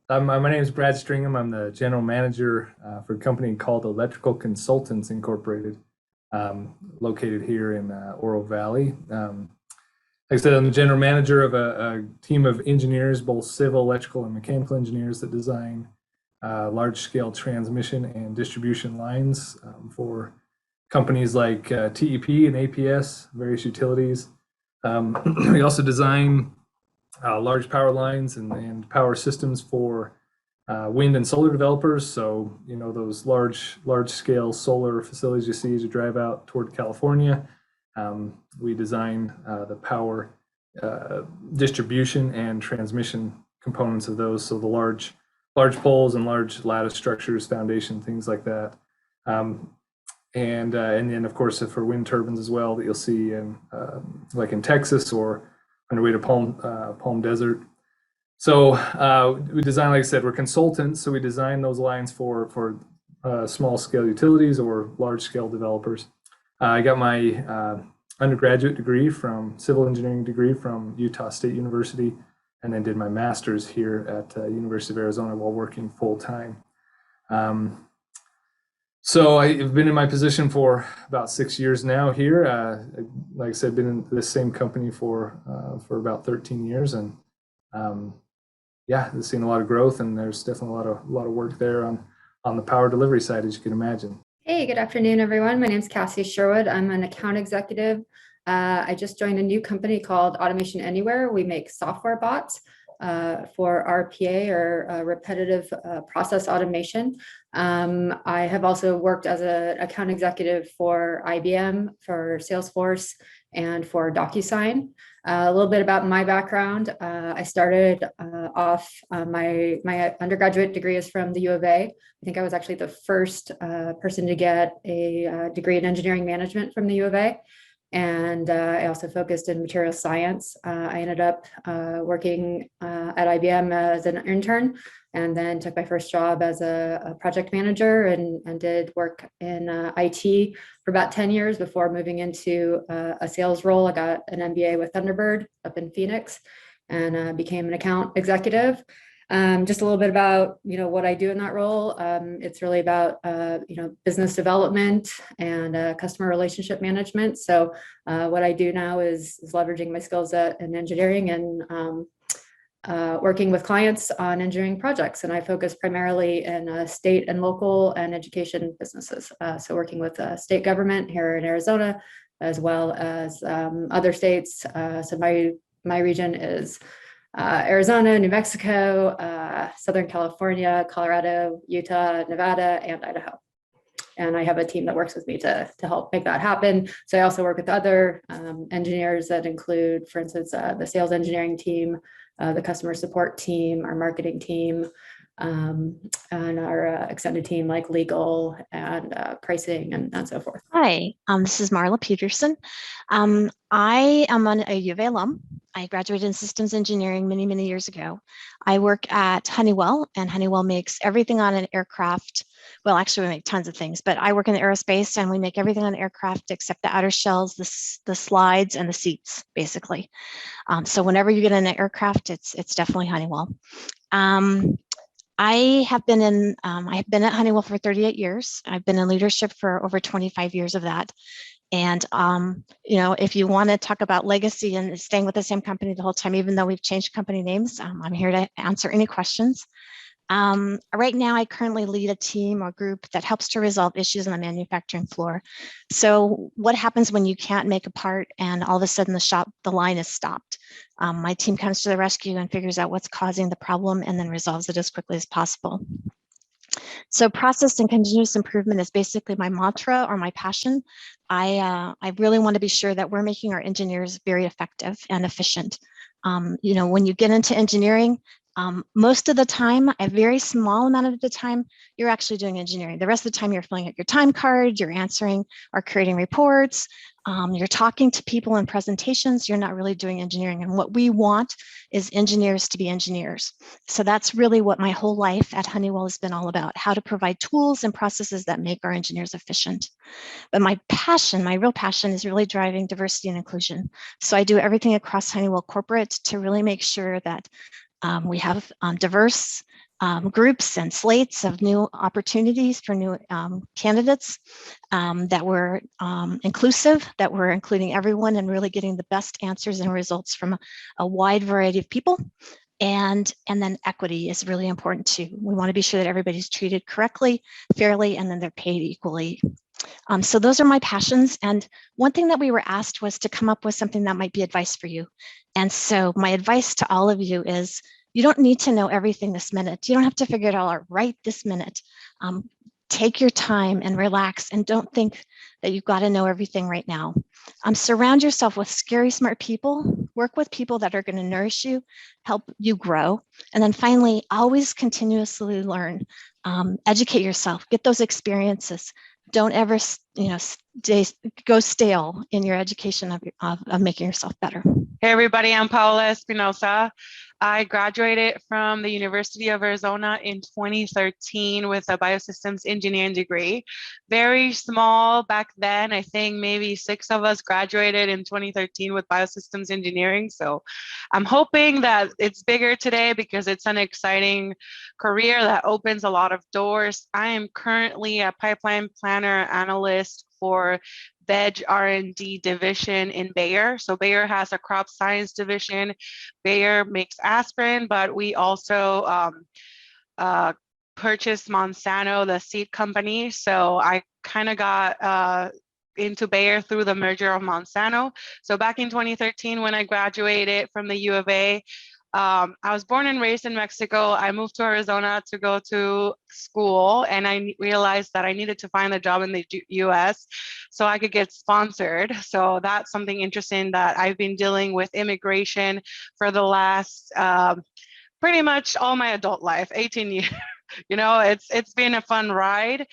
My name is Brad Stringham. I'm the general manager for a company called Electrical Consultants Incorporated, located here in Oro Valley. Like I said, I'm the general manager of a team of engineers, both civil, electrical, and mechanical engineers that design large-scale transmission and distribution lines for companies like TEP and APS, various utilities. We also design large power lines and power systems for wind and solar developers. So, those large scale solar facilities you see as you drive out toward California. We design the power distribution and transmission components of those. So the large poles and large lattice structures, foundation, things like that. And then of course for wind turbines as well that you'll see in like in Texas or on your way to Palm Desert. So we design, like I said, we're consultants, so we design those lines for small scale utilities or large scale developers. I got my undergraduate degree civil engineering degree from Utah State University, and then did my master's here at University of Arizona while working full time. So I've been in my position for about 6 years now here. Like I said, been in this same company for about 13 years, and yeah, I've seen a lot of growth, and there's definitely a lot of work there on the power delivery side, as you can imagine. Hey, good afternoon, everyone. My name is Cassierwood. I'm an account executive. I just joined a new company called Automation Anywhere. We make software bots for RPA or repetitive process automation. I have also worked as an account executive for IBM, for Salesforce, and for DocuSign. A little bit about my background. I started off my undergraduate degree is from the U of A. I think I was actually the first person to get a degree in engineering management from the U of A. And I also focused in material science. I ended up working at IBM as an intern, and then took my first job as a project manager and did work in IT for about 10 years before moving into a sales role. I got an MBA with Thunderbird up in Phoenix and became an account executive. Just a little bit about what I do in that role. It's really about business development and customer relationship management. So what I do now is leveraging my skills in engineering and working with clients on engineering projects. And I focus primarily in state and local and education businesses. So working with state government here in Arizona, as well as other states. So my region is Arizona, New Mexico, Southern California, Colorado, Utah, Nevada, and Idaho. And I have a team that works with me to help make that happen. So I also work with other engineers that include, for instance, the sales engineering team, the customer support team, our marketing team, and our extended team like legal and pricing and so forth. Hi, this is Marla Peterson. I am a U of A alum. I graduated in systems engineering many, many years ago. I work at Honeywell, and Honeywell makes everything on an aircraft. Well, actually, we make tons of things, but I work in the aerospace, and we make everything on an aircraft except the outer shells, the slides, and the seats, basically. So whenever you get in an aircraft, it's definitely Honeywell. I have been at Honeywell for 38 years. I've been in leadership for over 25 years of that. And, if you want to talk about legacy and staying with the same company the whole time, even though we've changed company names, I'm here to answer any questions. Right now, I currently lead a team or group that helps to resolve issues on the manufacturing floor. So what happens when you can't make a part and all of a sudden the line is stopped? My team comes to the rescue and figures out what's causing the problem and then resolves it as quickly as possible. So process and continuous improvement is basically my mantra or my passion. I really want to be sure that we're making our engineers very effective and efficient. When you get into engineering, most of the time, a very small amount of the time, you're actually doing engineering. The rest of the time, you're filling out your time card, you're answering or creating reports, you're talking to people in presentations, you're not really doing engineering. And what we want is engineers to be engineers. So that's really what my whole life at Honeywell has been all about, how to provide tools and processes that make our engineers efficient. But my real passion is really driving diversity and inclusion. So I do everything across Honeywell corporate to really make sure that we have diverse groups and slates of new opportunities for new candidates, that were inclusive, that were including everyone and really getting the best answers and results from a wide variety of people. And then equity is really important too. We want to be sure that everybody's treated correctly, fairly, and then they're paid equally. So those are my passions. And one thing that we were asked was to come up with something that might be advice for you. And so my advice to all of you is, you don't need to know everything this minute. You don't have to figure it all out right this minute. Take your time and relax, and don't think that you've got to know everything right now. Surround yourself with scary smart people. Work with people that are going to nourish you, help you grow. And then finally, always continuously learn. Educate yourself, get those experiences. Don't ever, go stale in your education of making yourself better. Hey everybody, I'm Paula Espinosa. I graduated from the University of Arizona in 2013 with a biosystems engineering degree. Very small back then. I think maybe 6 of us graduated in 2013 with biosystems engineering. So I'm hoping that it's bigger today because it's an exciting career that opens a lot of doors. I am currently a pipeline planner analyst for veg R&D division in Bayer. So Bayer has a crop science division. Bayer makes aspirin, but we also purchased Monsanto, the seed company. So I kind of got into Bayer through the merger of Monsanto. So back in 2013, when I graduated from the U of A, I was born and raised in Mexico. I moved to Arizona to go to school, and I realized that I needed to find a job in the US so I could get sponsored. So that's something interesting that I've been dealing with immigration for the last pretty much all my adult life, 18 years. It's been a fun ride.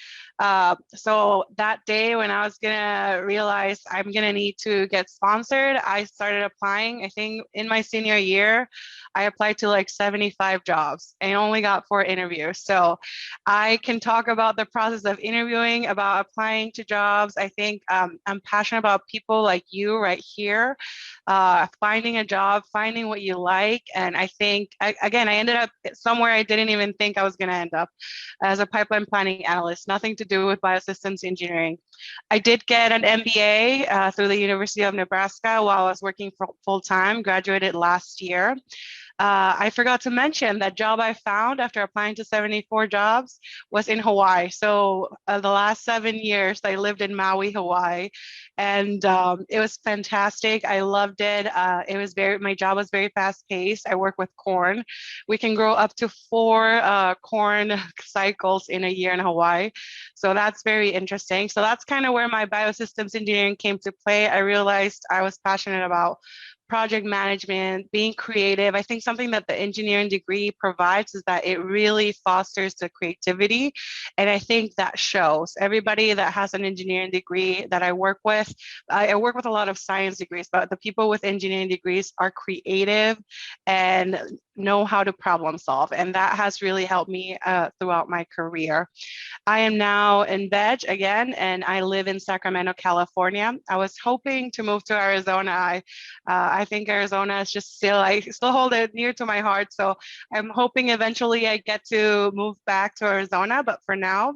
So that day when I was gonna realize I'm gonna need to get sponsored, I started applying. I think in my senior year, I applied to like 75 jobs and only got 4 interviews. So I can talk about the process of interviewing, about applying to jobs. I think I'm passionate about people like you right here, finding a job, finding what you like. And I think, I ended up somewhere I didn't even think I was gonna end up, as a pipeline planning analyst, nothing to do with biosystems engineering. I did get an MBA through the University of Nebraska while I was working full-time, graduated last year. I forgot to mention that job I found after applying to 74 jobs was in Hawaii. So the last 7 years I lived in Maui, Hawaii, and it was fantastic. I loved it. My job was very fast paced. I work with corn. We can grow up to 4 corn cycles in a year in Hawaii. So that's very interesting. So that's kind of where my biosystems engineering came to play. I realized I was passionate about project management, being creative. I think something that the engineering degree provides is that it really fosters the creativity. And I think that shows. Everybody that has an engineering degree that I work with a lot of science degrees, but the people with engineering degrees are creative and know how to problem solve. And that has really helped me throughout my career. I am now in veg again, and I live in Sacramento, California. I was hoping to move to Arizona. I think Arizona is just I still hold it near to my heart. So I'm hoping eventually I get to move back to Arizona. But for now,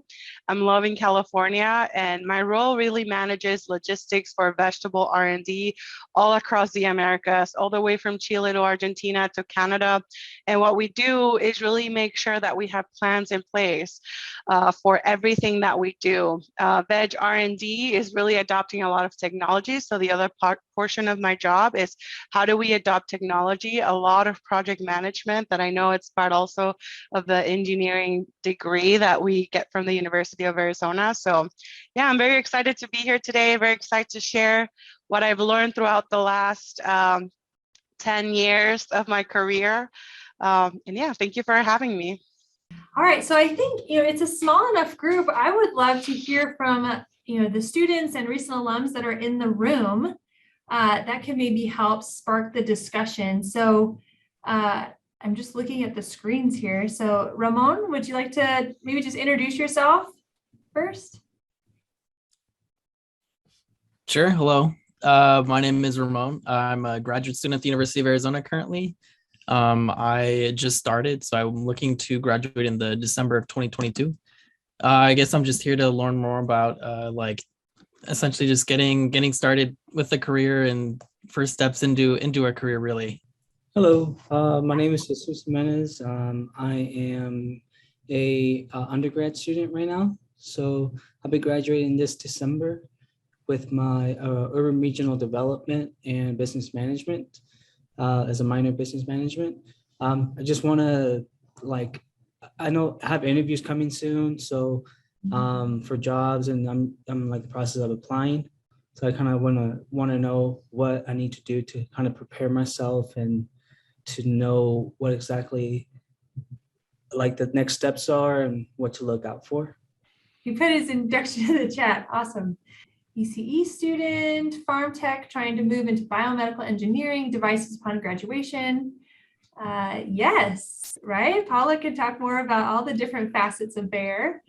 I'm loving California, and my role really manages logistics for vegetable R&D all across the Americas, all the way from Chile to Argentina to Canada. And what we do is really make sure that we have plans in place for everything that we do. Veg R&D is really adopting a lot of technology. So the other portion of my job is how do we adopt technology? A lot of project management that I know it's part also of the engineering degree that we get from the University of Arizona. So yeah, I'm very excited to be here today. Very excited to share what I've learned throughout the last 10 years of my career. And yeah, thank you for having me. All right, so I think, it's a small enough group. I would love to hear from, the students and recent alums that are in the room that can maybe help spark the discussion. So I'm just looking at the screens here. So Ramon, would you like to maybe just introduce yourself first? Sure. Hello. My name is Ramon. I'm a graduate student at the University of Arizona currently. I just started, so I'm looking to graduate in the December of 2022. I guess I'm just here to learn more about like essentially just getting started with the career and first steps into a career really. Hello, my name is Ramon Jimenez. I am a undergrad student right now. So I'll be graduating this December with my urban regional development and business management as a minor in business management. I just want to I know I have interviews coming soon. So for jobs, and I'm like the process of applying. So I kind of want to know what I need to do to kind of prepare myself and to know what exactly like the next steps are and what to look out for. He put his introduction in the chat. Awesome. ECE student, farm tech, trying to move into biomedical engineering, devices upon graduation. Yes, right? Paula can talk more about all the different facets of Bayer.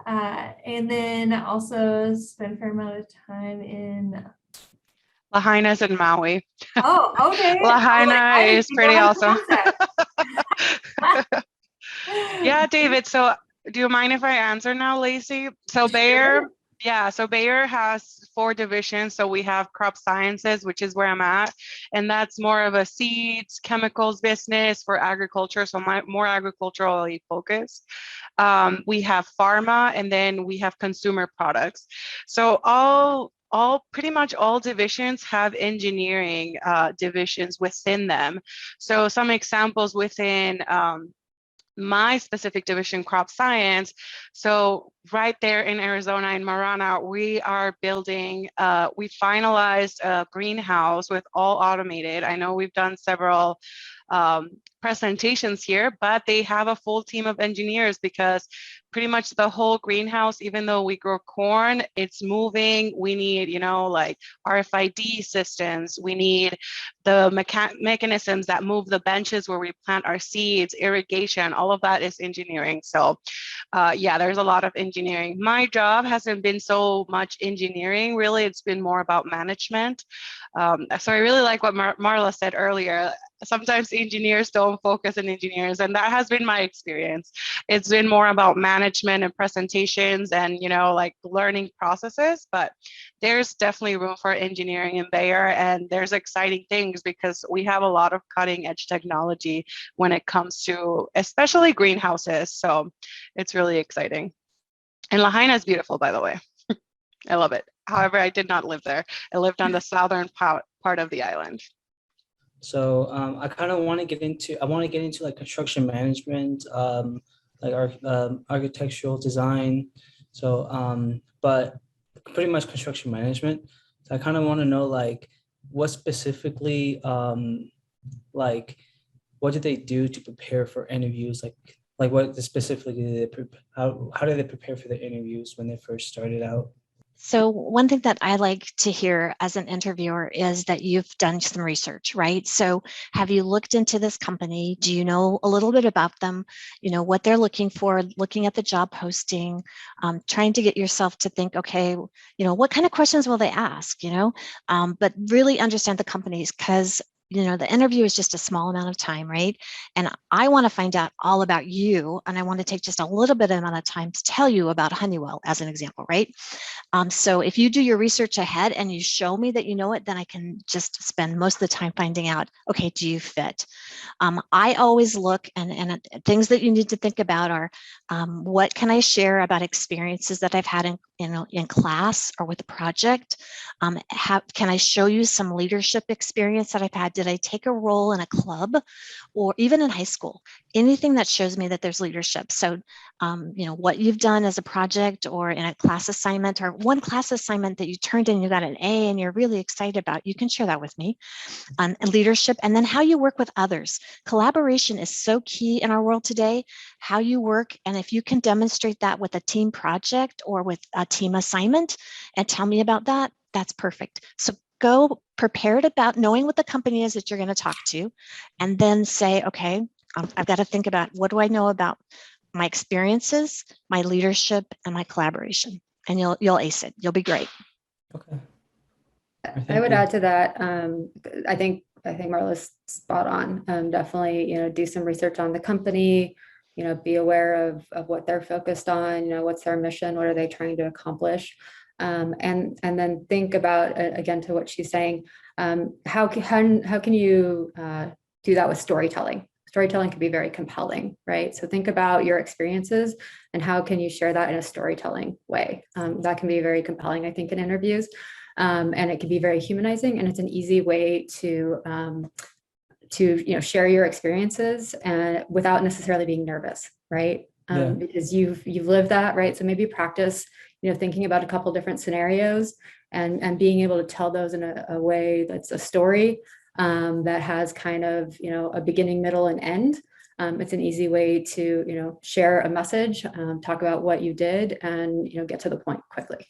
And then also spend a fair amount of time in Lahaina's in Maui. Oh, okay. Lahaina is pretty awesome. Concept. Yeah, David. So do you mind if I answer now, Lacey? So Bayer, yeah, so Bayer has 4 divisions. So we have crop sciences, which is where I'm at. And that's more of a seeds, chemicals business for agriculture. So more agriculturally focused. We have pharma, and then we have consumer products. So pretty much all divisions have engineering divisions within them. So some examples within my specific division, crop science. So right there in Arizona, in Marana, we are building, we finalized a greenhouse with all automated. I know we've done several presentations here, but they have a full team of engineers because pretty much the whole greenhouse, even though we grow corn, it's moving. We need, like RFID systems. We need the mechanisms that move the benches where we plant our seeds, irrigation, all of that is engineering. So yeah, there's a lot of engineering. My job hasn't been so much engineering, really. It's been more about management. So I really like what Marla said earlier. Sometimes engineers don't focus on engineers, and that has been my experience. It's been more about management and presentations and, like learning processes, but there's definitely room for engineering in Bayer, and there's exciting things because we have a lot of cutting edge technology when it comes to especially greenhouses. So it's really exciting. And Lahaina is beautiful, by the way. I love it. However, I did not live there. I lived on the southern part of the island. So I kind of want to get into, like construction management, like architectural design. So, but pretty much construction management. So I kind of want to know like what specifically, like what did they do to prepare for interviews? Like what specifically did they how did they prepare for the interviews when they first started out? So one thing that I like to hear as an interviewer is that you've done some research, right? So have you looked into this company? Do you know a little bit about them? What they're looking for, looking at the job posting, trying to get yourself to think, okay, what kind of questions will they ask, but really understand the companies, because the interview is just a small amount of time, right? And I want to find out all about you, and I want to take just a little bit amount of time to tell you about Honeywell as an example, right? So if you do your research ahead and you show me that you know it, then I can just spend most of the time finding out, okay, do you fit? I always look, and things that you need to think about are, what can I share about experiences that I've had in class or with a project? Can I show you some leadership experience that I've had? Did I take a role in a club or even in high school? Anything that shows me that there's leadership. So, what you've done as a project or in a class assignment, or one class assignment that you turned in, you got an A and you're really excited about, you can share that with me. And leadership, and then how you work with others. Collaboration is so key in our world today, how you work. And if you can demonstrate that with a team project or with a team assignment and tell me about that, that's perfect. So go prepared about knowing what the company is that you're going to talk to, and then say, okay, I've got to think about, what do I know about my experiences, my leadership, and my collaboration? And you'll ace it. You'll be great. Okay. I would add to that. I think I think Marla's spot on. Definitely, do some research on the company, be aware of what they're focused on, what's their mission, what are they trying to accomplish? And then think about, again, to what she's saying, how can you do that with storytelling? Storytelling can be very compelling, right? So think about your experiences and how can you share that in a storytelling way? That can be very compelling, I think, in interviews. And it can be very humanizing, and it's an easy way to share your experiences and without necessarily being nervous, right? Because you've lived that, right? So maybe practice, thinking about a couple different scenarios and being able to tell those in a way that's a story that has kind of, a beginning, middle, and end. It's an easy way to, share a message, talk about what you did, and, get to the point quickly.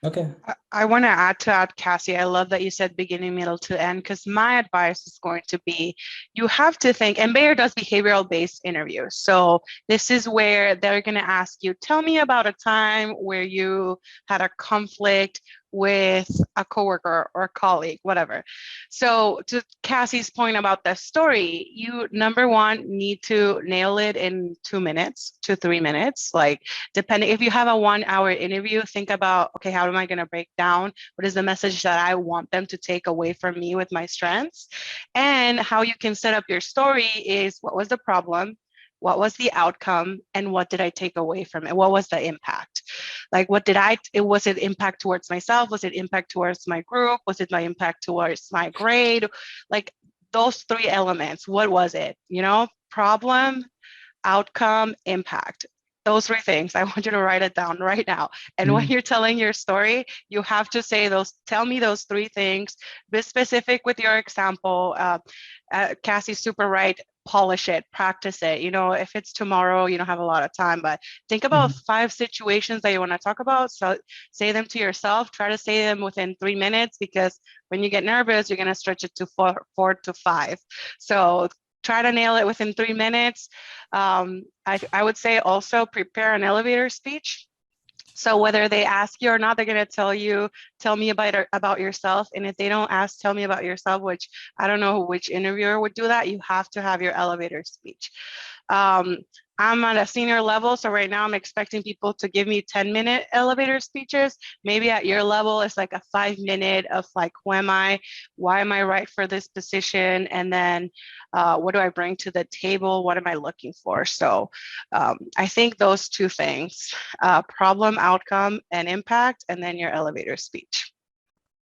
Okay. I want to add to that, Cassie. I love that you said beginning, middle to end, because my advice is going to be, you have to think, and Bayer does behavioral based interviews. So this is where they're going to ask you, tell me about a time where you had a conflict with a coworker or a colleague, whatever. So to Cassie's point about the story, you, number one, need to nail it in 2 minutes to 3 minutes. Like, depending, if you have a 1 hour interview, think about, okay, how am I going to break down? What is the message that I want them to take away from me with my strengths? And how you can set up your story is, what was the problem? What was the outcome, and what did I take away from it? What was the impact? Like, was it impact towards myself? Was it impact towards my group? Was it my impact towards my grade? Like, those 3 elements, what was it? Problem, outcome, impact. Those 3 things, I want you to write it down right now. And when you're telling your story, you have to say tell me those 3 things, be specific with your example. Cassie's super right. Polish it, practice it. If it's tomorrow, you don't have a lot of time, but think about 5 situations that you want to talk about. So say them to yourself, try to say them within 3 minutes, because when you get nervous, you're going to stretch it to 4 to 5. So try to nail it within 3 minutes. I would say also prepare an elevator speech. So whether they ask you or not, they're going to tell me about yourself. And if they don't ask, tell me about yourself, which I don't know which interviewer would do that. You have to have your elevator speech. I'm at a senior level, so right now I'm expecting people to give me 10-minute elevator speeches. Maybe at your level, it's like a 5-minute of like, who am I? Why am I right for this position? And then what do I bring to the table? What am I looking for? So I think those 2 things, problem, outcome, and impact, and then your elevator speech.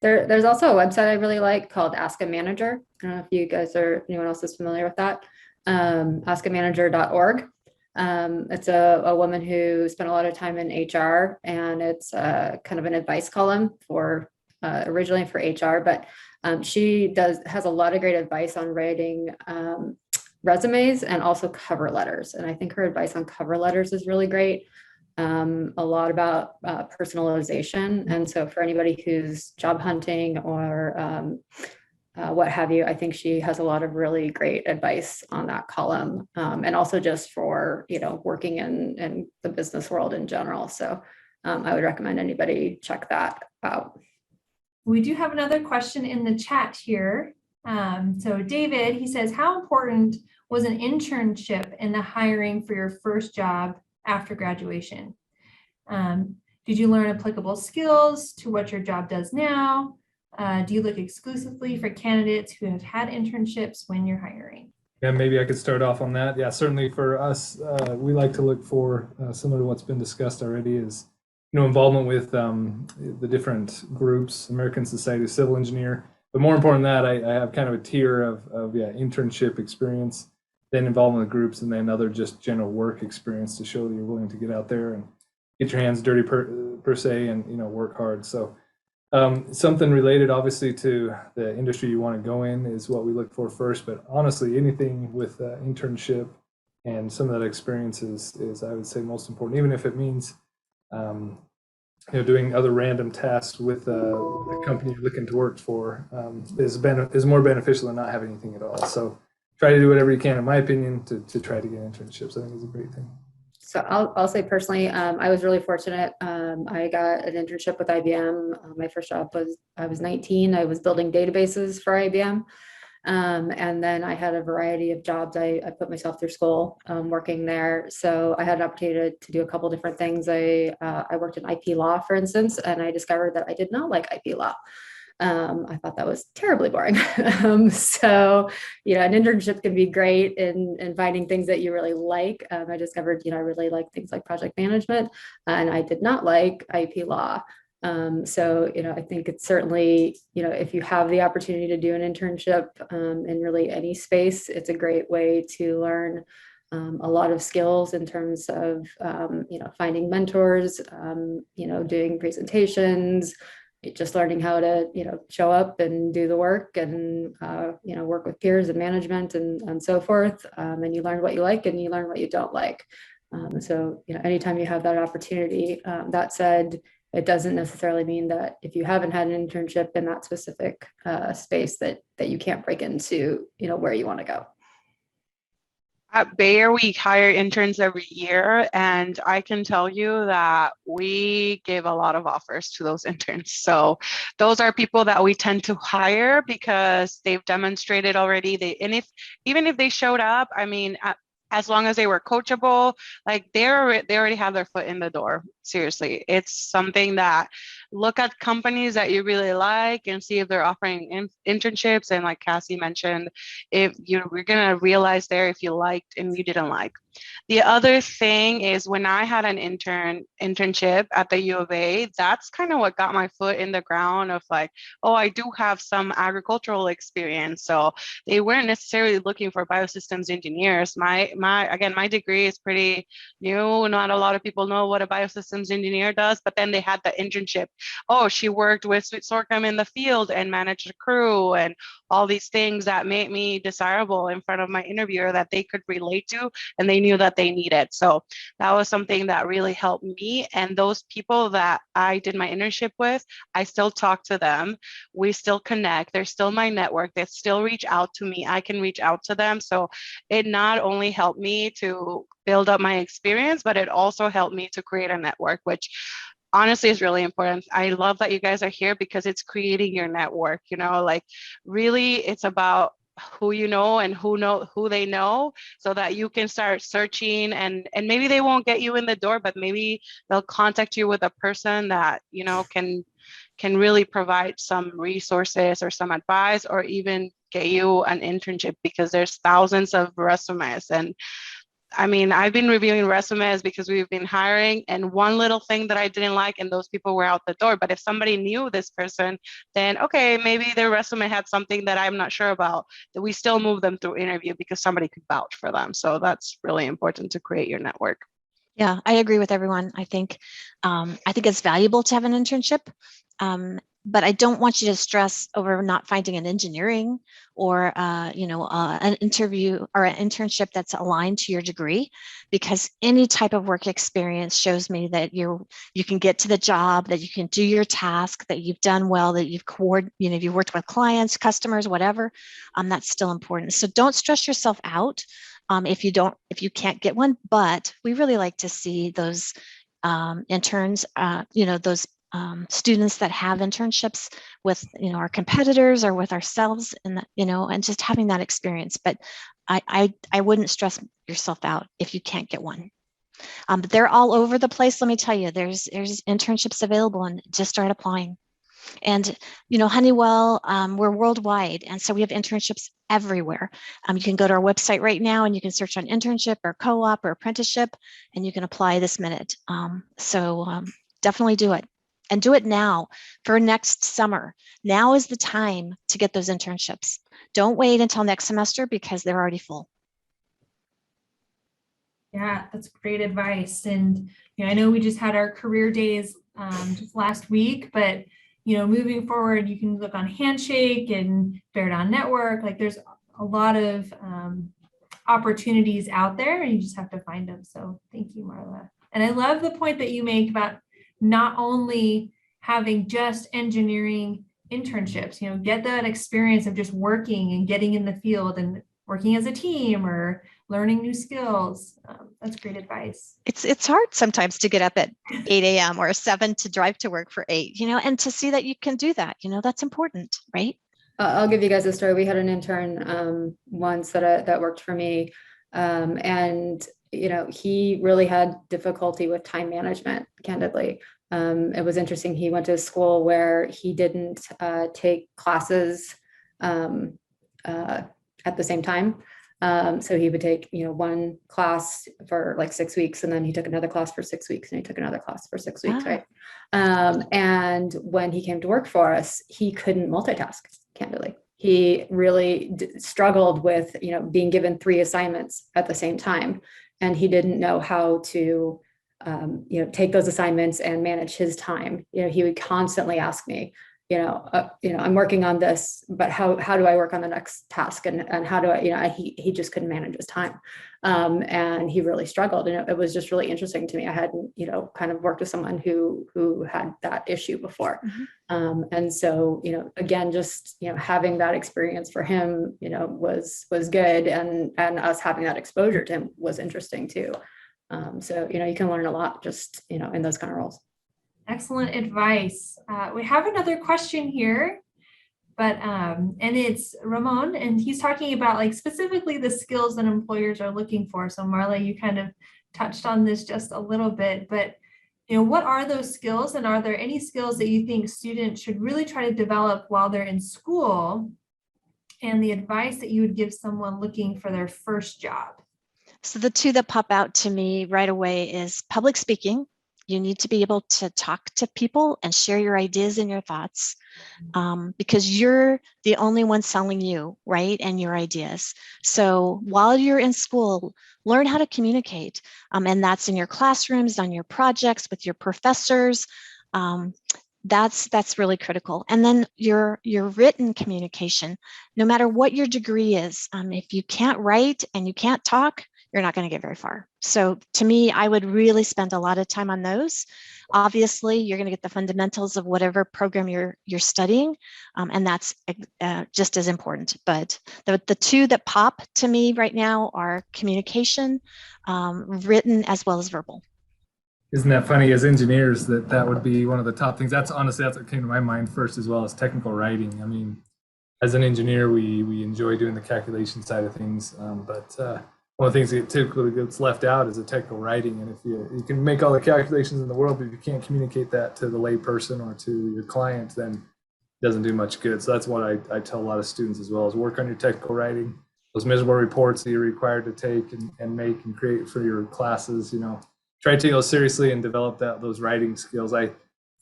There's also a website I really like called Ask a Manager. I don't know if you guys or anyone else is familiar with that. askamanager.org. It's a woman who spent a lot of time in HR, and it's kind of an advice column for originally for HR, but she has a lot of great advice on writing resumes and also cover letters. And I think her advice on cover letters is really great. A lot about personalization. And so for anybody who's job hunting or what have you, I think she has a lot of really great advice on that column, and also just for, working in the business world in general. So I would recommend anybody check that out. We do have another question in the chat here. So David, he says, how important was an internship in the hiring for your first job after graduation? Did you learn applicable skills to what your job does now? Do you look exclusively for candidates who have had internships when you're hiring? Yeah, maybe I could start off on that. Yeah, certainly for us, we like to look for, similar to what's been discussed already, is involvement with the different groups, American Society of Civil Engineer. But more important than that, I have kind of a tier of internship experience, then involvement with groups, and then other just general work experience to show that you're willing to get out there and get your hands dirty per se, and work hard. So something related obviously to the industry you want to go in is what we look for first, but honestly anything with internship and some of that experience is I would say most important, even if it means doing other random tasks with the company you're looking to work for, is more beneficial than not having anything at all. So try to do whatever you can, in my opinion, to try to get internships. I think is a great thing. So I'll say personally, I was really fortunate. I got an internship with IBM. My first job was, I was 19. I was building databases for IBM. And then I had a variety of jobs. I put myself through school working there. So I had an opportunity to do a couple different things. I worked in IP law, for instance, and I discovered that I did not like IP law. I thought that was terribly boring. So, an internship can be great in finding things that you really like. I discovered, I really like things like project management, and I did not like IP law. So, I think it's certainly, if you have the opportunity to do an internship in really any space, it's a great way to learn a lot of skills in terms of, finding mentors, doing presentations, just learning how to, show up and do the work and, work with peers and management and so forth. And you learn what you like and you learn what you don't like. So, anytime you have that opportunity, that said, it doesn't necessarily mean that if you haven't had an internship in that specific space that you can't break into, where you want to go. At Bayer, we hire interns every year, and I can tell you that we gave a lot of offers to those interns. So those are people that we tend to hire because they've demonstrated already. Even if they showed up, I mean, as long as they were coachable, like they already have their foot in the door. Seriously, it's something that look at companies that you really like and see if they're offering internships. And like Cassie mentioned, if we're gonna realize there if you liked and you didn't like. The other thing is when I had an internship at the U of A, that's kind of what got my foot in the ground of like, oh, I do have some agricultural experience. So they weren't necessarily looking for biosystems engineers. My degree is pretty new. Not a lot of people know what a biosystems engineer does, but then they had the internship. Oh, she worked with sweet sorghum in the field and managed a crew and all these things that made me desirable in front of my interviewer that they could relate to and they knew that they needed. So that was something that really helped me. And those people that I did my internship with, I still talk to them. We still connect. They're still my network. They still reach out to me. I can reach out to them. So it not only helped me to build up my experience, but it also helped me to create a network, which honestly is really important. I love that you guys are here because it's creating your network, like really it's about who you know and who they know so that you can start searching and maybe they won't get you in the door, but maybe they'll contact you with a person that, can really provide some resources or some advice or even get you an internship because there's thousands of resumes. And I mean, I've been reviewing resumes because we've been hiring and one little thing that I didn't like and those people were out the door. But if somebody knew this person, then okay, maybe their resume had something that I'm not sure about, that we still move them through interview because somebody could vouch for them. So that's really important to create your network. Yeah, I agree with everyone. I think it's valuable to have an internship. But I don't want you to stress over not finding an engineering or, an interview or an internship that's aligned to your degree, because any type of work experience shows me that you can get to the job, that you can do your task, that you've done well, that you've you've worked with clients, customers, whatever. That's still important. So don't stress yourself out if you can't get one. But we really like to see those interns, those students that have internships with our competitors or with ourselves, and and just having that experience. But I wouldn't stress yourself out if you can't get one. But they're all over the place. Let me tell you, there's internships available, and just start applying. And Honeywell, we're worldwide, and so we have internships everywhere. You can go to our website right now and you can search on internship or co-op or apprenticeship, and you can apply this minute. So definitely do it. And do it now for next summer. Now is the time to get those internships. Don't wait until next semester because they're already full. Yeah, that's great advice. And I know we just had our career days just last week, but moving forward, you can look on Handshake and Bear Down Network. Like there's a lot of opportunities out there, and you just have to find them. So thank you, Marla. And I love the point that you make about not only having just engineering internships, get that experience of just working and getting in the field and working as a team or learning new skills. That's great advice. It's hard sometimes to get up at 8 a.m. or 7 to drive to work for 8, and to see that you can do that, that's important, right? I'll give you guys a story. We had an intern once that worked for me, and he really had difficulty with time management, candidly. It was interesting. He went to a school where he didn't take classes at the same time. So he would take, one class for like 6 weeks, and then he took another class for 6 weeks, and he took another class for 6 weeks, right? And when he came to work for us, he couldn't multitask, candidly. He really struggled with, being given 3 assignments at the same time, and he didn't know how to, take those assignments and manage his time. He would constantly ask me, I'm working on this, but how do I work on the next task? And how do I, he just couldn't manage his time. And he really struggled. And it was just really interesting to me. I hadn't, kind of worked with someone who had that issue before. And so, again, just, having that experience for him, was good. And us having that exposure to him was interesting too. So, you can learn a lot just, in those kind of roles. Excellent advice. We have another question here, but and it's Ramon, and he's talking about like specifically the skills that employers are looking for. So Marla, you kind of touched on this just a little bit, but what are those skills, and are there any skills that you think students should really try to develop while they're in school, and the advice that you would give someone looking for their first job? So the 2 that pop out to me right away is public speaking. You need to be able to talk to people and share your ideas and your thoughts, because you're the only one selling you, right? And your ideas. So while you're in school, learn how to communicate. And that's in your classrooms, on your projects, with your professors. That's really critical. And then your written communication, no matter what your degree is, if you can't write and you can't talk, you're not going to get very far. So to me, I would really spend a lot of time on those. Obviously, you're going to get the fundamentals of whatever program you're studying, and that's just as important. But the 2 that pop to me right now are communication, written as well as verbal. Isn't that funny? As engineers, that would be one of the top things. That's what came to my mind first, as well as technical writing. I mean, as an engineer, we enjoy doing the calculation side of things, but one of the things that typically gets left out is the technical writing. And if you can make all the calculations in the world, but if you can't communicate that to the lay person or to your client, then it doesn't do much good. So that's what I tell a lot of students as well, is work on your technical writing, those miserable reports that you're required to take and make and create for your classes. Try to take those seriously and develop those writing skills.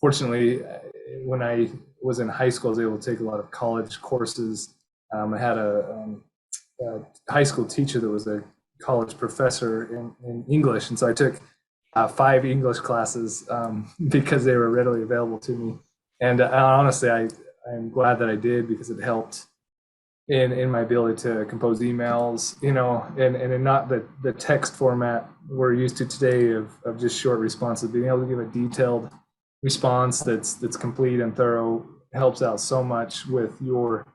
Fortunately, when I was in high school, I was able to take a lot of college courses. I had a high school teacher that was a college professor in English, and so I took 5 English classes because they were readily available to me. And honestly, I'm glad that I did, because it helped in my ability to compose emails, and in not the text format we're used to today of just short responses. Being able to give a detailed response that's complete and thorough helps out so much with your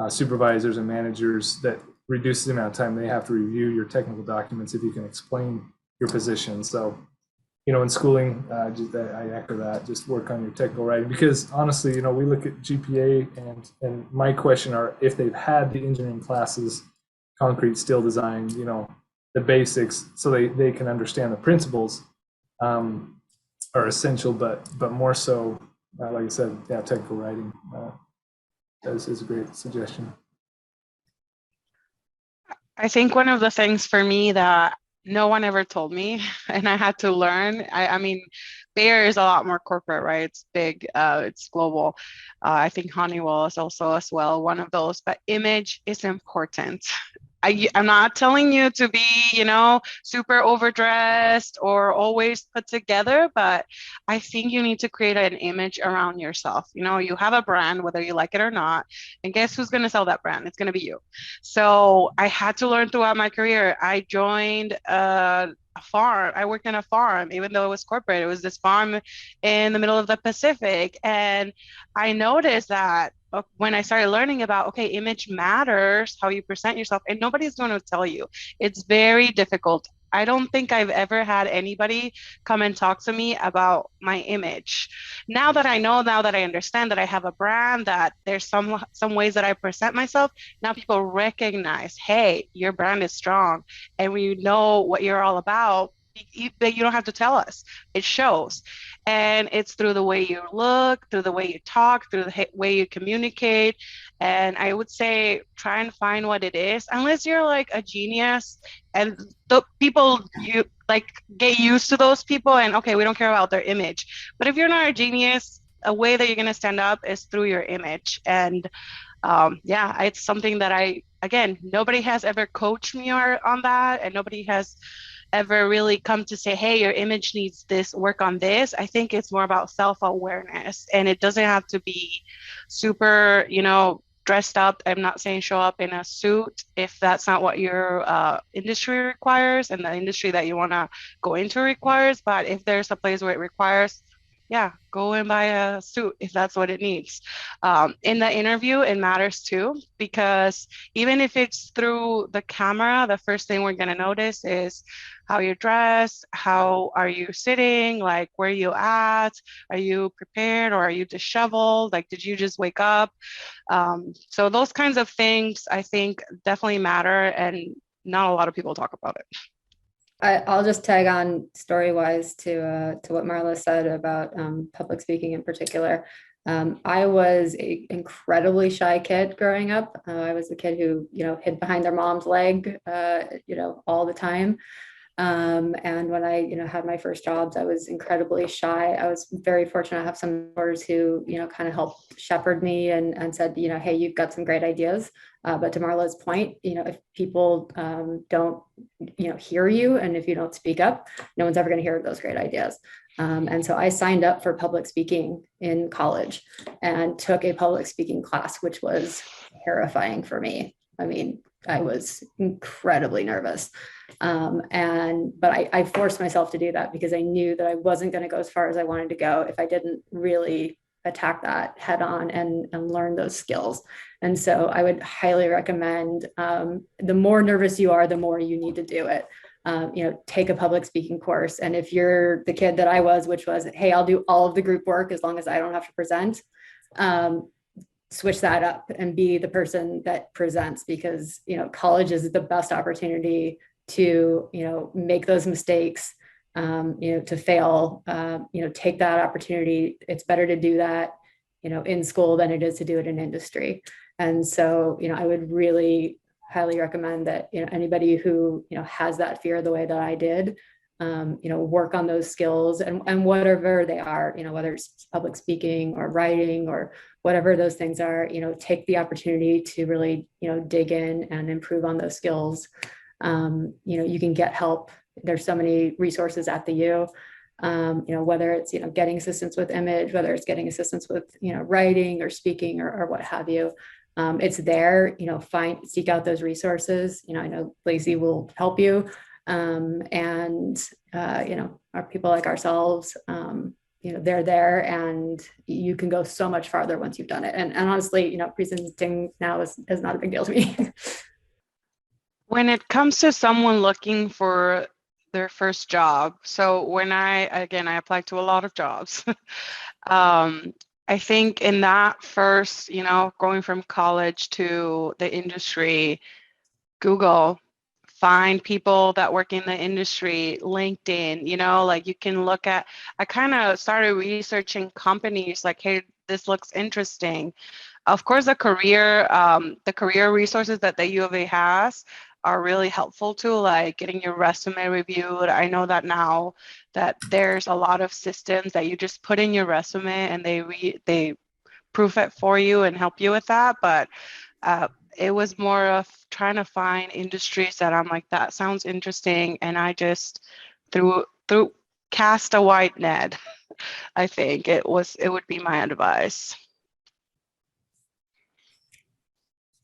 supervisors and managers, that reduces the amount of time they have to review your technical documents if you can explain your position. So, in schooling, I echo that, just work on your technical writing, because honestly, we look at GPA, and my question are, if they've had the engineering classes, concrete, steel design, the basics, so they can understand the principles, are essential, but more so, like I said, technical writing is a great suggestion. I think one of the things for me that no one ever told me and I had to learn, I mean, Bayer is a lot more corporate, right? It's big, it's global. I think Honeywell is also as well one of those, but image is important. I'm not telling you to be, super overdressed or always put together, but I think you need to create an image around yourself. You have a brand, whether you like it or not, and guess who's going to sell that brand? It's going to be you. So I had to learn throughout my career. I joined a farm. I worked in a farm, even though it was corporate. It was this farm in the middle of the Pacific. And I noticed that when I started learning about, okay, image matters, how you present yourself, and nobody's going to tell you. It's very difficult. I don't think I've ever had anybody come and talk to me about my image. Now that I know, now that I understand that I have a brand, that there's some ways that I present myself, now people recognize, hey, your brand is strong, and we know what you're all about. You don't have to tell us. It shows. And it's through the way you look, through the way you talk, through the way you communicate. And I would say try and find what it is, unless you're like a genius and the people you like get used to those people and okay, we don't care about their image. But if you're not a genius, a way that you're going to stand up is through your image. And yeah, it's something that again, nobody has ever coached me on that, and nobody has ever really come to say, hey, your image needs this, work on this. I think it's more about self-awareness, and it doesn't have to be super, dressed up. I'm not saying show up in a suit if that's not what your industry requires and the industry that you want to go into requires. But if there's a place where it requires, yeah, go and buy a suit if that's what it needs. In the interview, it matters too, because even if it's through the camera, the first thing we're going to notice is how you're dressed, how are you sitting, like where you at, are you prepared or are you disheveled, like did you just wake up? So those kinds of things I think definitely matter, and not a lot of people talk about it. I'll just tag on story-wise to what Marla said about public speaking in particular. I was an incredibly shy kid growing up. I was the kid who, hid behind their mom's leg, all the time. And when I, had my first jobs, I was incredibly shy. I was very fortunate to have some mentors who, kind of helped shepherd me and said, hey, you've got some great ideas. But to Marla's point, if people don't, hear you, and if you don't speak up, no one's ever going to hear those great ideas. And so I signed up for public speaking in college and took a public speaking class, which was terrifying for me. I mean, I was incredibly nervous. But I forced myself to do that because I knew that I wasn't going to go as far as I wanted to go if I didn't really attack that head on and learn those skills. And so I would highly recommend, the more nervous you are, the more you need to do it. Take a public speaking course. And if you're the kid that I was, which was, hey, I'll do all of the group work as long as I don't have to present, switch that up and be the person that presents, because, college is the best opportunity to, make those mistakes, to fail, take that opportunity. It's better to do that, in school than it is to do it in industry. And so, I would really highly recommend that, anybody who, has that fear the way that I did, work on those skills and whatever they are, whether it's public speaking or writing or whatever those things are, take the opportunity to really, dig in and improve on those skills. You can get help. There's so many resources at the U, whether it's, getting assistance with image, whether it's getting assistance with, writing or speaking or what have you. It's there, seek out those resources. I know Lacey will help you. Our people like ourselves, they're there, and you can go so much farther once you've done it. And honestly, presenting now is not a big deal to me. When it comes to someone looking for their first job, so when I applied to a lot of jobs. I think in that first, going from college to the industry, Google, find people that work in the industry, LinkedIn, like you can look at, I kind of started researching companies like, hey, this looks interesting. Of course, the career resources that the U of A has are really helpful too, like getting your resume reviewed. I know that now that there's a lot of systems that you just put in your resume and they proof it for you and help you with that. But it was more of trying to find industries that I'm like, that sounds interesting, and I just cast a wide net. I think it would be my advice.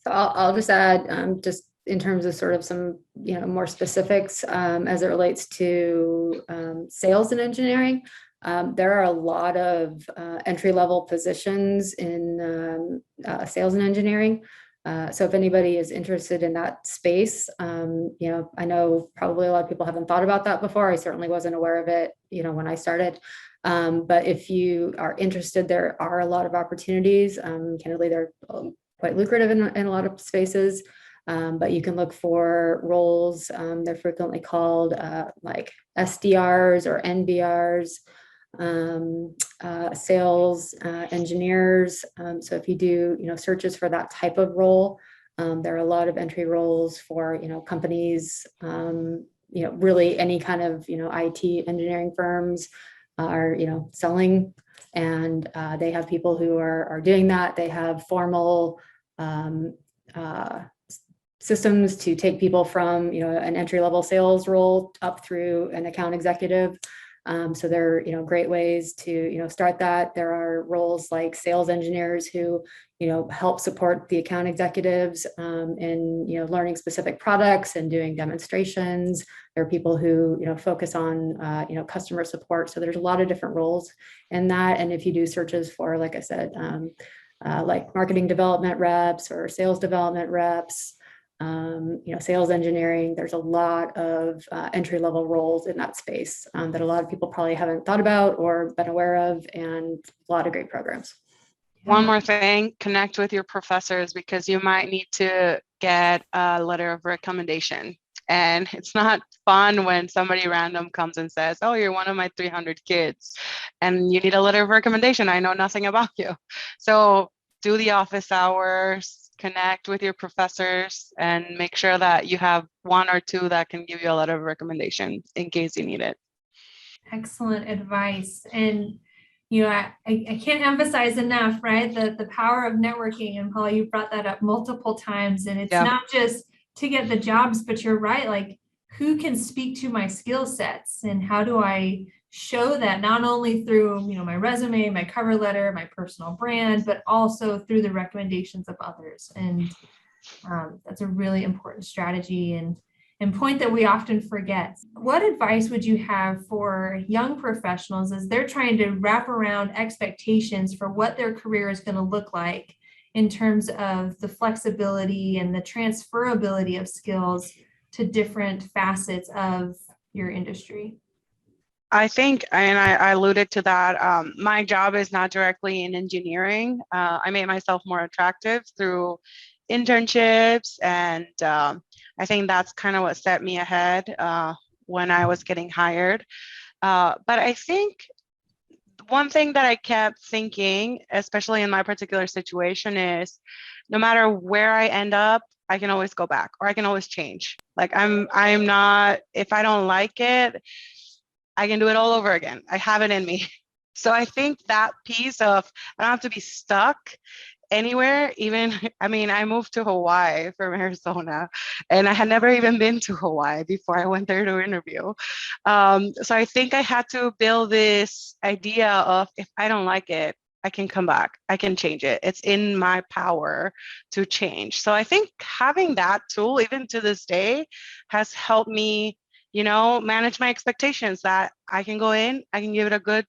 So I'll just add, just in terms of sort of some, more specifics as it relates to sales and engineering. There are a lot of entry-level positions in sales and engineering. So if anybody is interested in that space, I know probably a lot of people haven't thought about that before. I certainly wasn't aware of it, when I started. But if you are interested, there are a lot of opportunities. Candidly, they're quite lucrative in a lot of spaces. But you can look for roles. They're frequently called like SDRs or NBRs, sales engineers. So if you do, searches for that type of role, there are a lot of entry roles for, companies, really any kind of, IT engineering firms are, selling, and they have people who are doing that. They have formal systems to take people from, an entry-level sales role up through an account executive. So there are, great ways to, start that. There are roles like sales engineers who, help support the account executives in, learning specific products and doing demonstrations. There are people who, focus on, customer support. So there's a lot of different roles in that. And if you do searches for, like I said, like marketing development reps or sales development reps, sales engineering, there's a lot of entry-level roles in that space that a lot of people probably haven't thought about or been aware of, and a lot of great programs. One more thing, connect with your professors, because you might need to get a letter of recommendation. And it's not fun when somebody random comes and says, oh, you're one of my 300 kids and you need a letter of recommendation. I know nothing about you. So do the office hours, connect with your professors, and make sure that you have one or two that can give you a letter of recommendation in case you need it. Excellent advice. And I can't emphasize enough, right? The power of networking. And Paula, you brought that up multiple times. And it's not just to get the jobs, but you're right. Like, who can speak to my skill sets, and how do I show that, not only through, my resume, my cover letter, my personal brand, but also through the recommendations of others. And that's a really important strategy and point that we often forget. What advice would you have for young professionals as they're trying to wrap around expectations for what their career is going to look like in terms of the flexibility and the transferability of skills to different facets of your industry? I think, and I alluded to that, my job is not directly in engineering. I made myself more attractive through internships, and I think that's kind of what set me ahead when I was getting hired. But I think one thing that I kept thinking, especially in my particular situation, is no matter where I end up, I can always go back, or I can always change. Like I'm not, if I don't like it, I can do it all over again. I have it in me. So I think that piece of, I don't have to be stuck anywhere. I moved to Hawaii from Arizona, and I had never even been to Hawaii before I went there to interview. So I think I had to build this idea of, if I don't like it, I can come back. I can change it. It's in my power to change. So I think having that tool, even to this day, has helped me, manage my expectations, that I can go in, I can give it a good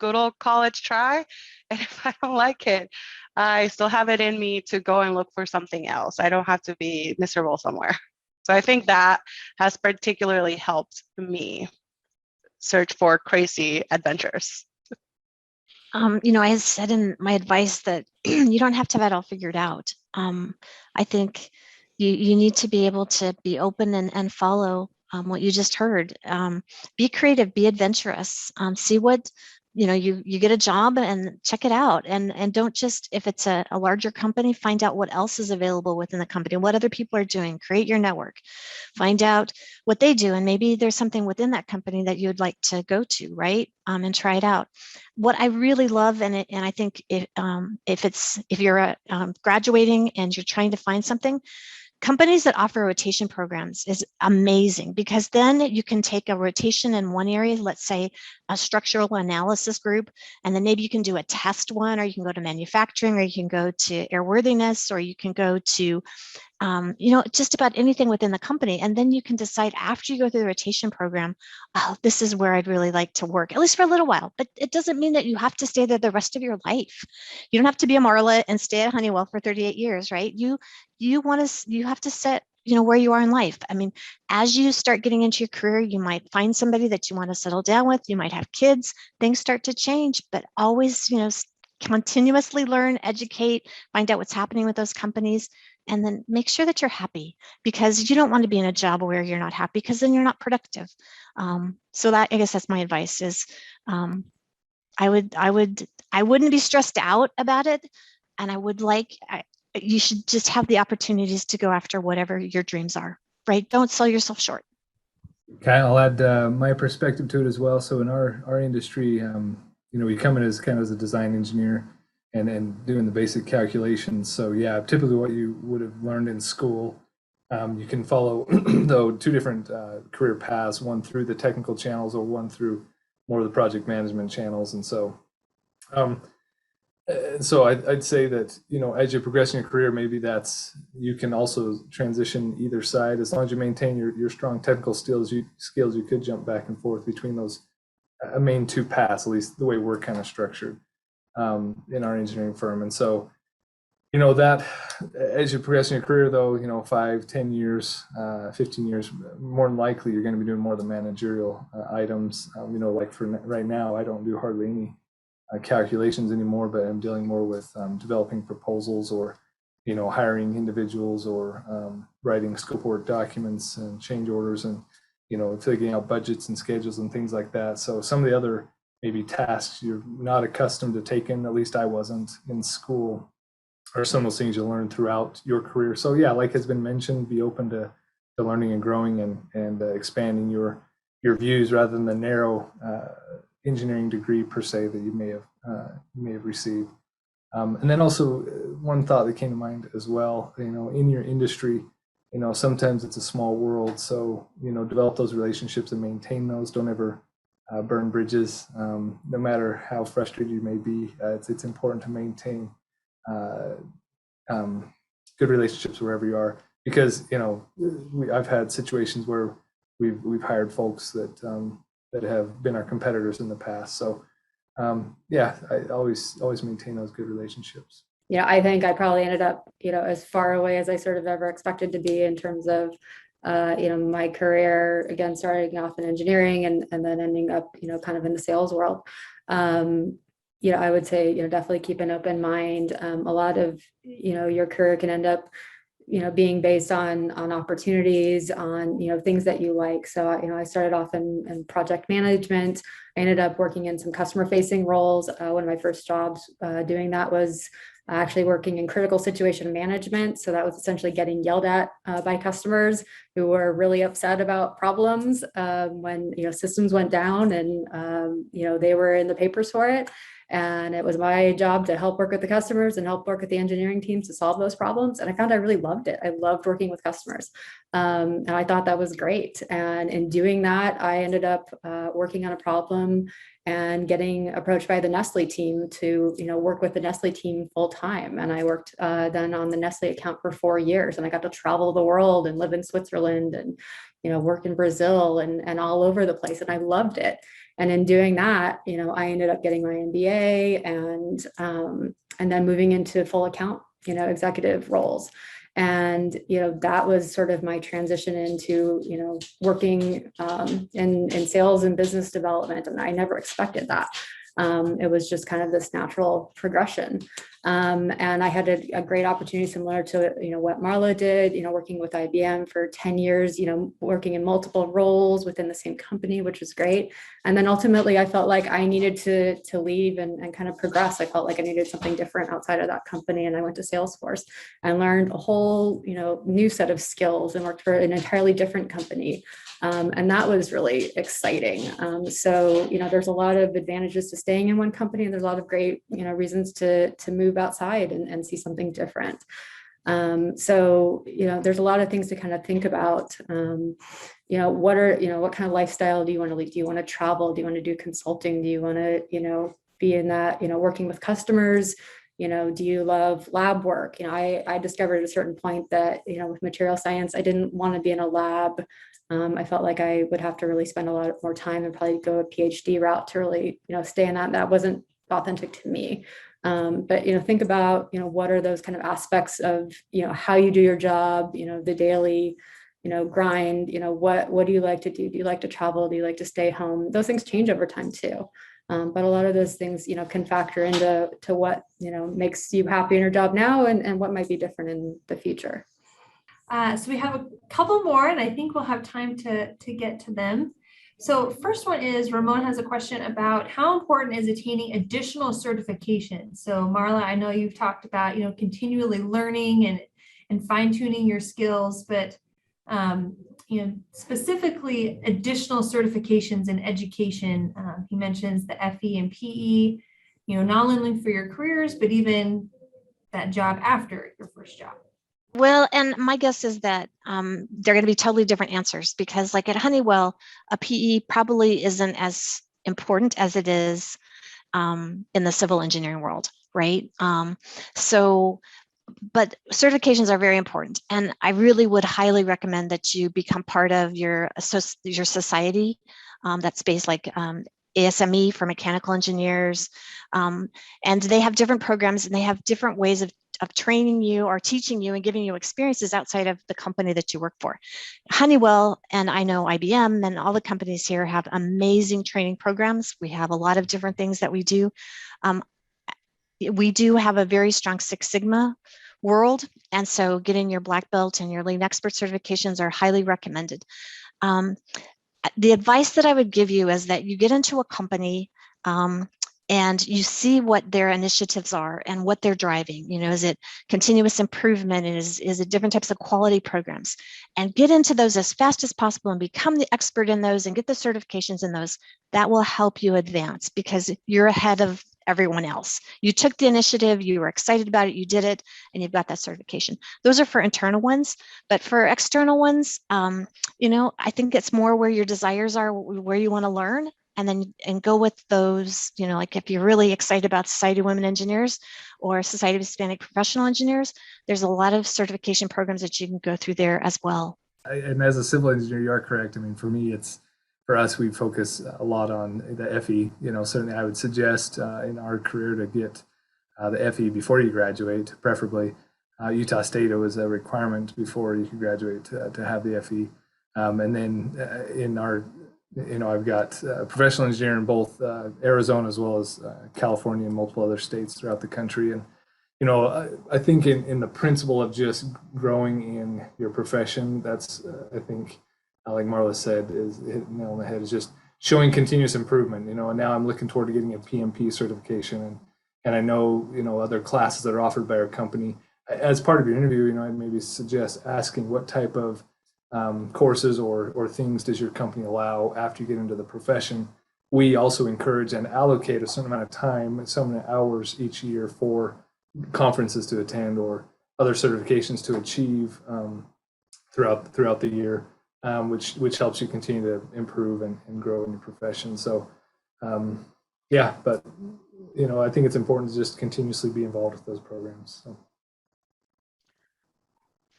old college try. And if I don't like it, I still have it in me to go and look for something else. I don't have to be miserable somewhere. So I think that has particularly helped me search for crazy adventures. I said in my advice that you don't have to have it all figured out. I think you need to be able to be open and follow what you just heard. Be creative, be adventurous, see what, you get a job and check it out. And don't just, if it's a larger company, find out what else is available within the company, what other people are doing, create your network, find out what they do. And maybe there's something within that company that you'd like to go to, right? And try it out. What I really love, and I think if you're graduating and you're trying to find something, companies that offer rotation programs is amazing, because then you can take a rotation in one area, let's say a structural analysis group, and then maybe you can do a test one, or you can go to manufacturing, or you can go to airworthiness, or you can go to just about anything within the company. And then you can decide after you go through the rotation program, oh, this is where I'd really like to work, at least for a little while. But it doesn't mean that you have to stay there the rest of your life. You don't have to be a Marla and stay at Honeywell for 38 years, right? You have to set, where you are in life. I mean, as you start getting into your career, you might find somebody that you want to settle down with. You might have kids. Things start to change, but always, continuously learn, educate, find out what's happening with those companies, and then make sure that you're happy, because you don't want to be in a job where you're not happy, because then you're not productive. So that, I guess that's my advice is, I wouldn't be stressed out about it. And you should just have the opportunities to go after whatever your dreams are, right? Don't sell yourself short. Okay, I'll add my perspective to it as well. So in our industry, we come in as kind of as a design engineer and doing the basic calculations. So yeah, typically what you would have learned in school, you can follow though two different career paths, one through the technical channels or one through more of the project management channels. And so I'd say that, as you progress in your career, maybe you can also transition either side. As long as you maintain your strong technical skills, you could jump back and forth between those main two paths, at least the way we're kind of structured in our engineering firm. And so, that as you progress in your career, though, 5, 10 years, 15 years, more than likely, you're going to be doing more of the managerial items. Like for right now, I don't do hardly any calculations anymore, but I'm dealing more with developing proposals or, hiring individuals or writing scope work documents and change orders and, figuring out budgets and schedules and things like that. So some of the other maybe tasks you're not accustomed to taking, at least I wasn't in school, are some of those things you learn throughout your career. So yeah, like has been mentioned, be open to learning and growing and expanding your views rather than the narrow engineering degree per se that you may have received. And then also one thought that came to mind as well, in your industry, sometimes it's a small world. So, develop those relationships and maintain those. Don't ever burn bridges. No matter how frustrated you may be, it's important to maintain good relationships wherever you are, because, I've had situations where we've hired folks that have been our competitors in the past. So I always maintain those good relationships. I think I probably ended up, as far away as I sort of ever expected to be in terms of, my career, again, starting off in engineering and then ending up, kind of in the sales world. I would say, definitely keep an open mind. A lot of, your career can end up, being based on opportunities, on, things that you like. So, I started off in project management. I ended up working in some customer facing roles. One of my first jobs doing that was actually working in critical situation management. So that was essentially getting yelled at by customers who were really upset about problems when, systems went down and, they were in the papers for it. And it was my job to help work with the customers and help work with the engineering teams to solve those problems. And I found I really loved it. I loved working with customers. And I thought that was great. And in doing that, I ended up working on a problem and getting approached by the Nestle team to, work with the Nestle team full time. And I worked then on the Nestle account for 4 years, and I got to travel the world and live in Switzerland and, work in Brazil and all over the place. And I loved it. And in doing that, I ended up getting my MBA and then moving into full account, executive roles. And, that was sort of my transition into, working in sales and business development. And I never expected that. It was just kind of this natural progression. And I had a great opportunity similar to, what Marla did, working with IBM for 10 years, working in multiple roles within the same company, which was great. And then ultimately I felt like I needed to leave and kind of progress. I felt like I needed something different outside of that company. And I went to Salesforce and learned a whole, new set of skills and worked for an entirely different company. And that was really exciting. So, there's a lot of advantages to staying in one company, and there's a lot of great, reasons to move outside and see something different. So, there's a lot of things to kind of think about. What kind of lifestyle do you want to lead? Do you want to travel? Do you want to do consulting? Do you want to, be in that, working with customers? Do you love lab work? I discovered at a certain point that, with material science, I didn't want to be in a lab. I felt like I would have to really spend a lot more time and probably go a PhD route to really, stay in that. That wasn't authentic to me. But, think about, what are those kind of aspects of, how you do your job, the daily, grind, what do you like to do? Do you like to travel? Do you like to stay home? Those things change over time too. But a lot of those things, can factor into what, makes you happy in your job now and what might be different in the future. So we have a couple more, and I think we'll have time to get to them. So first one is, Ramon has a question about how important is attaining additional certifications. So Marla, I know you've talked about, continually learning and fine-tuning your skills, but specifically additional certifications in education. He mentions the FE and PE, not only for your careers, but even that job after your first job. Well, and my guess is that they're going to be totally different answers, because like at Honeywell, a PE probably isn't as important as it is in the civil engineering world, right? But certifications are very important. And I really would highly recommend that you become part of your society that's based like ASME for mechanical engineers. And they have different programs and they have different ways of training you or teaching you and giving you experiences outside of the company that you work for. Honeywell, and I know IBM and all the companies here have amazing training programs. We have a lot of different things that we do. We do have a very strong Six Sigma world. And so getting your black belt and your lean expert certifications are highly recommended. The advice that I would give you is that you get into a company and you see what their initiatives are and what they're driving. Is it continuous improvement? Is it different types of quality programs? And get into those as fast as possible and become the expert in those and get the certifications in those. That will help you advance because you're ahead of everyone else. You took the initiative, you were excited about it, you did it, and you've got that certification. Those are for internal ones, but for external ones, I think it's more where your desires are, where you want to learn, and go with those, like if you're really excited about Society of Women Engineers or Society of Hispanic Professional Engineers, there's a lot of certification programs that you can go through there as well. And as a civil engineer, you are correct. I mean, for us, we focus a lot on the FE. Certainly I would suggest in our career to get the FE before you graduate, preferably. Utah State, it was a requirement before you could graduate to have the FE. And then in our I've got professional engineer in both Arizona as well as California and multiple other states throughout the country. And, I think in the principle of just growing in your profession, that's, I think, like Marla said, is hit the nail on the head, is just showing continuous improvement, and now I'm looking toward getting a PMP certification. And I know, other classes that are offered by our company. As part of your interview, I'd maybe suggest asking what type of courses or things does your company allow after you get into the profession. We also encourage and allocate a certain amount of time, some amount of hours each year for conferences to attend or other certifications to achieve throughout the year, which helps you continue to improve and grow in your profession. So but I think it's important to just continuously be involved with those programs. So.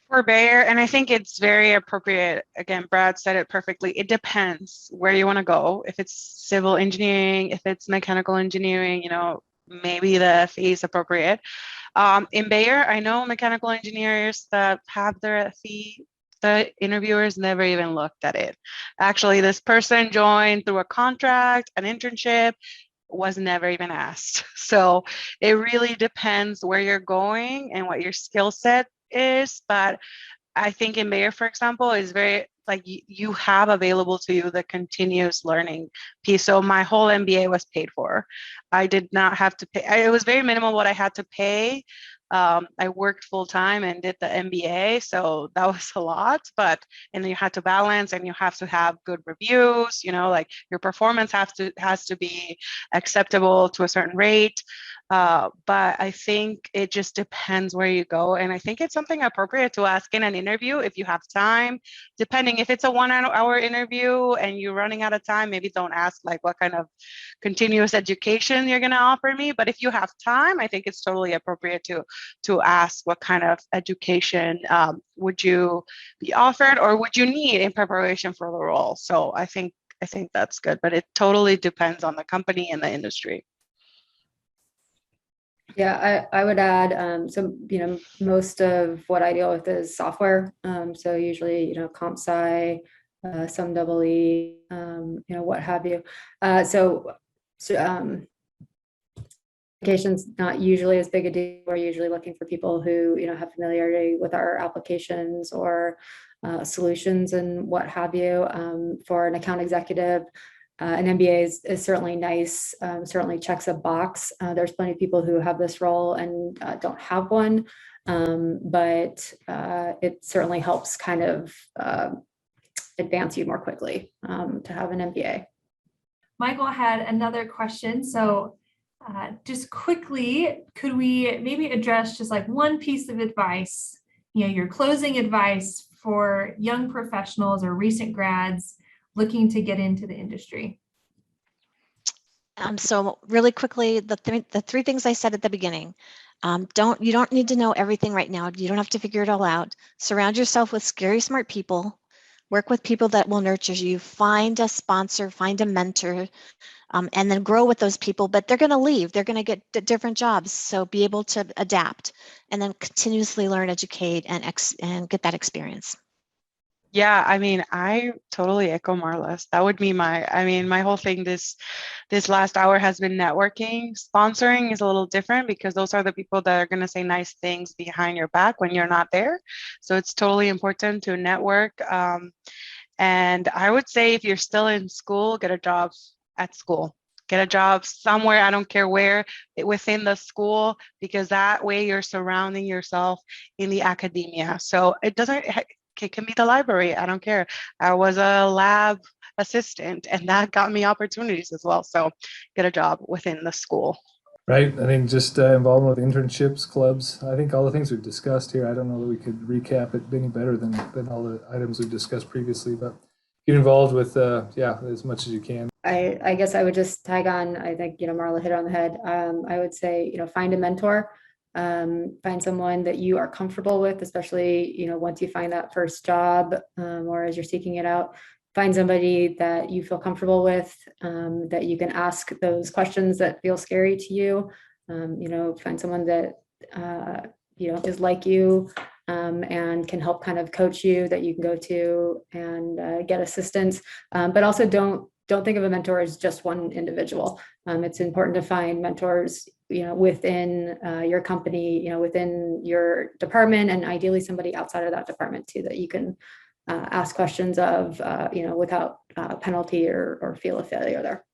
For Bayer, and I think it's very appropriate. Again, Brad said it perfectly. It depends where you want to go. If it's civil engineering, if it's mechanical engineering, maybe the FE is appropriate. In Bayer, I know mechanical engineers that have their FE, the interviewers never even looked at it. Actually, this person joined through a contract, an internship, was never even asked. So it really depends where you're going and what your skill set is. But I think in Bayer, for example, is very like you have available to you the continuous learning piece. So my whole MBA was paid for. I did not have to pay. It was very minimal what I had to pay. I worked full time and did the MBA, so that was a lot. And you had to balance, and you have to have good reviews. Like your performance has to be acceptable to a certain rate. But I think it just depends where you go. And I think it's something appropriate to ask in an interview if you have time, depending if it's a 1 hour interview and you're running out of time, maybe don't ask like what kind of continuous education you're going to offer me. But if you have time, I think it's totally appropriate to ask what kind of education would you be offered or would you need in preparation for the role. So I think that's good, but it totally depends on the company and the industry. Yeah, I would add, so, most of what I deal with is software. So usually, comp sci, some double E, what have you. So application's not usually as big a deal. We're usually looking for people who, have familiarity with our applications or solutions and what have you. For an account executive, an MBA is certainly nice, certainly checks a box. There's plenty of people who have this role and don't have one, but it certainly helps kind of advance you more quickly to have an MBA. Michael had another question. So just quickly, could we maybe address just like one piece of advice, your closing advice for young professionals or recent grads looking to get into the industry? So really quickly, the three things I said at the beginning. You don't need to know everything right now. You don't have to figure it all out. Surround yourself with scary smart people. Work with people that will nurture you. Find a sponsor, find a mentor, and then grow with those people. But they're going to leave. They're going to get different jobs. So be able to adapt and then continuously learn, educate, and get that experience. Yeah, I mean, I totally echo Marla's. That would be my whole thing this last hour has been networking. Sponsoring is a little different because those are the people that are going to say nice things behind your back when you're not there. So it's totally important to network. And I would say if you're still in school, get a job at school. Get a job somewhere, I don't care where, within the school, because that way you're surrounding yourself in the academia. So it can be the library, I don't care. I was a lab assistant and that got me opportunities as well. So get a job within the school. Right. I think just involvement with internships, clubs. I think all the things we've discussed here, I don't know that we could recap it any better than all the items we've discussed previously, but get involved with, as much as you can. I guess I would just tag on, I think, Marla hit it on the head. I would say, find a mentor, find someone that you are comfortable with, especially, once you find that first job, or as you're seeking it out, find somebody that you feel comfortable with, that you can ask those questions that feel scary to you. Find someone that, is like you, and can help kind of coach you, that you can go to and get assistance. But also don't think of a mentor as just one individual. It's important to find mentors, within your company, within your department, and ideally somebody outside of that department too, that you can ask questions of, without penalty or feel a failure there.